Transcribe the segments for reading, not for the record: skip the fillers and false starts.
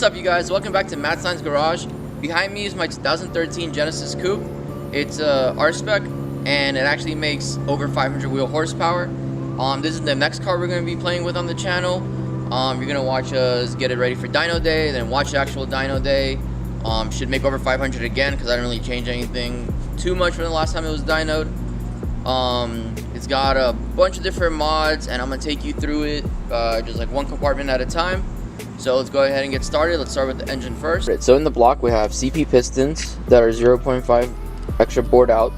up, you guys? Welcome back to Matt Stein's Garage. Behind me is my 2013 Genesis Coupe. It's a rspec and it actually makes over 500 wheel horsepower. This is the next car we're going to be playing with on the channel. You're going to watch us get it ready for dyno day, then watch the actual dyno day. Should make over 500 again because I didn't really change anything too much from the last time it was dynoed. It's got a bunch of different mods and I'm going to take you through it just like one compartment at a time. So let's go ahead and get started. Let's start with the engine first. So in the block we have CP pistons that are 0.5 extra bored out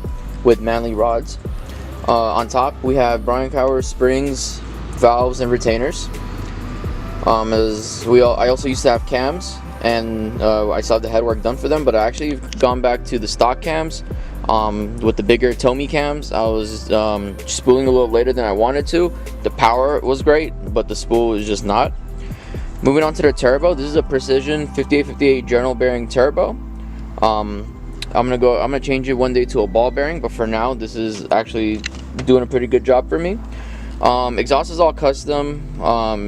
with manly rods. On top we have Brian Cower springs, valves, and retainers. I also used to have cams, and I saw the headwork done for them, but I actually gone back to the stock cams with the bigger Tomy cams. I was spooling a little later than I wanted to. The power was great, but the spool was just not. Moving on to the turbo, this is a Precision 5858 journal bearing turbo. I'm gonna change it one day to a ball bearing, but for now this is actually doing a pretty good job for me. Exhaust is all custom.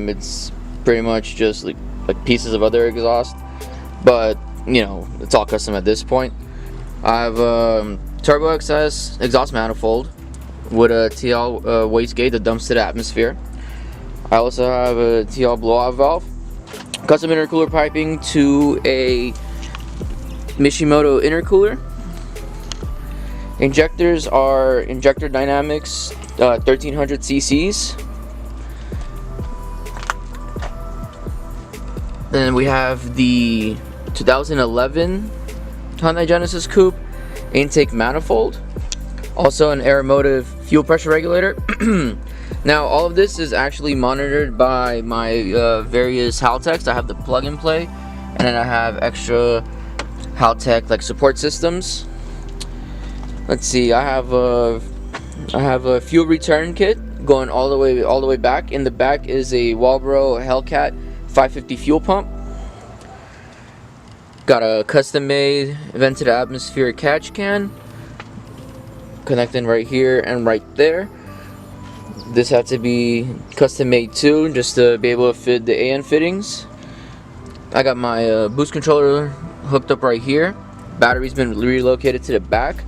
It's pretty much just like pieces of other exhaust, but you know, it's all custom at this point. I have a Turbo XS exhaust manifold with a TL wastegate that dumps to the atmosphere. I also have a TL blowout valve, custom intercooler piping to a Mishimoto intercooler. Injectors are Injector Dynamics 1300 cc's. Then we have the 2011 Hyundai Genesis Coupe intake manifold, also an Aeromotive fuel pressure regulator. Now all of this is actually monitored by my various Haltechs. I have the plug and play, and then I have extra Haltech like support systems. Let's see, I have a fuel return kit going all the way back. In the back is a Walbro Hellcat 550 fuel pump. Got a custom made vented atmosphere catch can connecting right here and right there. This had to be custom made too, just to be able to fit the AN fittings. I got my boost controller hooked up right here. Battery's been relocated to the back.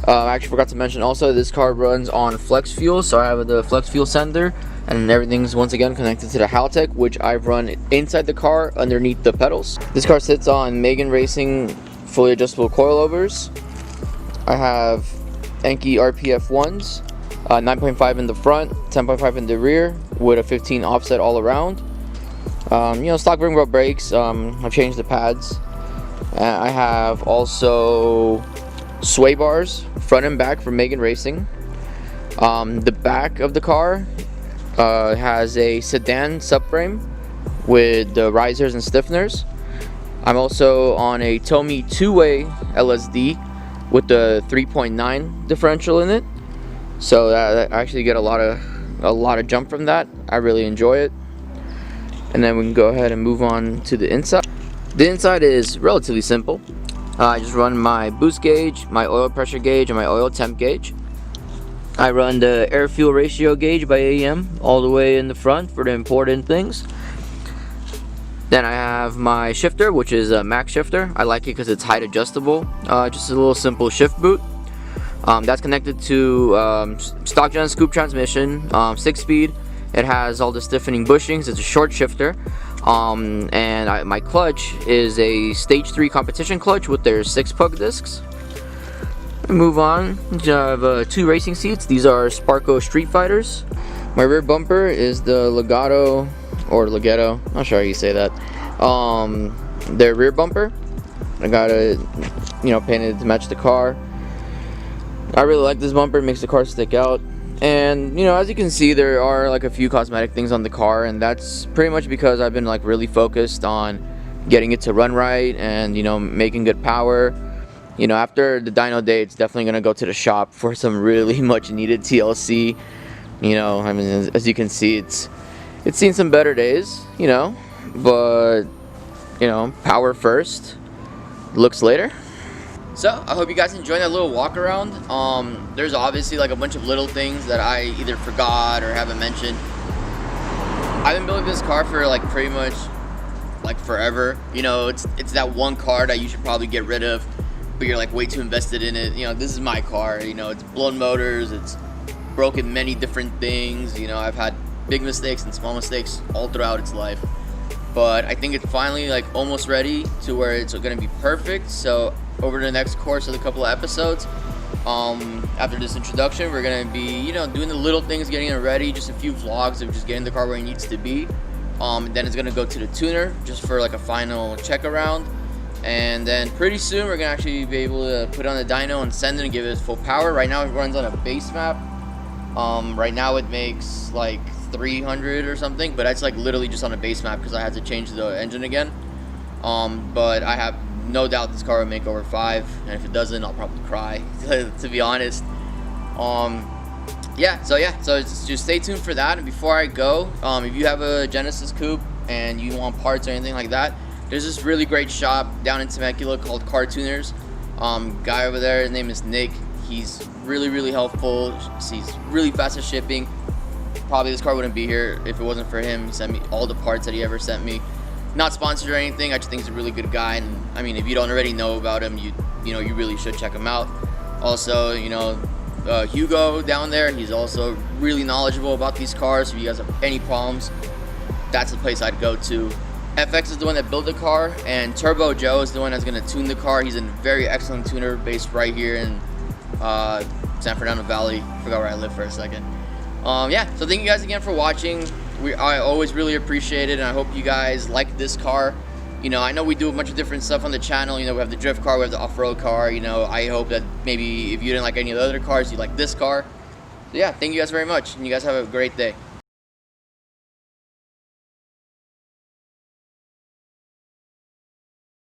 I actually forgot to mention also this car runs on flex fuel, so I have the flex fuel sender, and everything's once again connected to the Haltech, which I've run inside the car underneath the pedals. This car sits on Megan Racing fully adjustable coilovers. I have Enki RPF 1s, 9.5 in the front, 10.5 in the rear, with a 15 offset all around. You know, stock ring rub brakes. I've changed the pads. I have also sway bars front and back from Megan Racing. The back of the car has a sedan subframe with the risers and stiffeners. I'm also on a Tomy two-way LSD with the 3.9 differential in it, so that I actually get a lot of jump from that. I really enjoy it. And then we can go ahead and move on to the inside. The inside is relatively simple. I just run my boost gauge, my oil pressure gauge, and my oil temp gauge. I run the air fuel ratio gauge by AEM all the way in the front for the important things. Then I have my shifter, which is a max shifter. I like it because it's height adjustable. Just a little simple shift boot. That's connected to stock Genesis Coupe transmission, 6-speed. It has all the stiffening bushings. It's a short shifter. My clutch is a stage 3 competition clutch with their 6 pug discs. Move on. I have 2 racing seats. These are Sparco Street Fighters. My rear bumper is the Legato, or Legato, not sure how you say that. Their rear bumper. I got it, you know, painted to match the car. I really like this bumper. It makes the car stick out. And you know, as you can see, there are like a few cosmetic things on the car, and that's pretty much because I've been like really focused on getting it to run right and, you know, making good power. You know, after the dyno day, it's definitely gonna go to the shop for some really much needed TLC. You know, I mean, as you can see, it's seen some better days, you know, but you know, power first, looks later. So I hope you guys enjoyed that little walk around. There's obviously like a bunch of little things that I either forgot or haven't mentioned. I've been building this car for like pretty much like forever. You know, it's that one car that you should probably get rid of, but you're like way too invested in it. You know, this is my car. You know, it's blown motors, it's broken many different things. You know, I've had big mistakes and small mistakes all throughout its life, but I think it's finally like almost ready to where it's going to be perfect. So over the next course of the couple of episodes, after this introduction, we're gonna be, you know, doing the little things, getting it ready, just a few vlogs of just getting the car where it needs to be. Then it's gonna go to the tuner just for like a final check around, and then pretty soon we're gonna actually be able to put on the dyno and send it and give it full power. Right now it runs on a base map. Right now it makes like 300 or something, but that's like literally just on a base map because I had to change the engine again. But I have no doubt this car will make over 5, and if it doesn't, I'll probably cry, to be honest. So just stay tuned for that. And before I go, if you have a Genesis coupe and you want parts or anything like that, there's this really great shop down in Temecula called Car Tuners. Guy over there, his name is Nick. He's really helpful. He's really fast at shipping. Probably this car wouldn't be here if it wasn't for him. He sent me all the parts that he ever sent me. Not sponsored or anything, I just think he's a really good guy, and I mean, if you don't already know about him, you really should check him out. Also, you know, Hugo down there, he's also really knowledgeable about these cars. If you guys have any problems, that's the place I'd go to. FX is the one that built the car, and Turbo Joe is the one that's going to tune the car. He's a very excellent tuner based right here in San Fernando Valley. Forgot where I live for a second. So thank you guys again for watching. I always really appreciate it, and I hope you guys like this car. You know, I know we do a bunch of different stuff on the channel. You know, we have the drift car, we have the off-road car. You know, I hope that maybe if you didn't like any of the other cars, you like this car. So yeah, thank you guys very much, and you guys have a great day.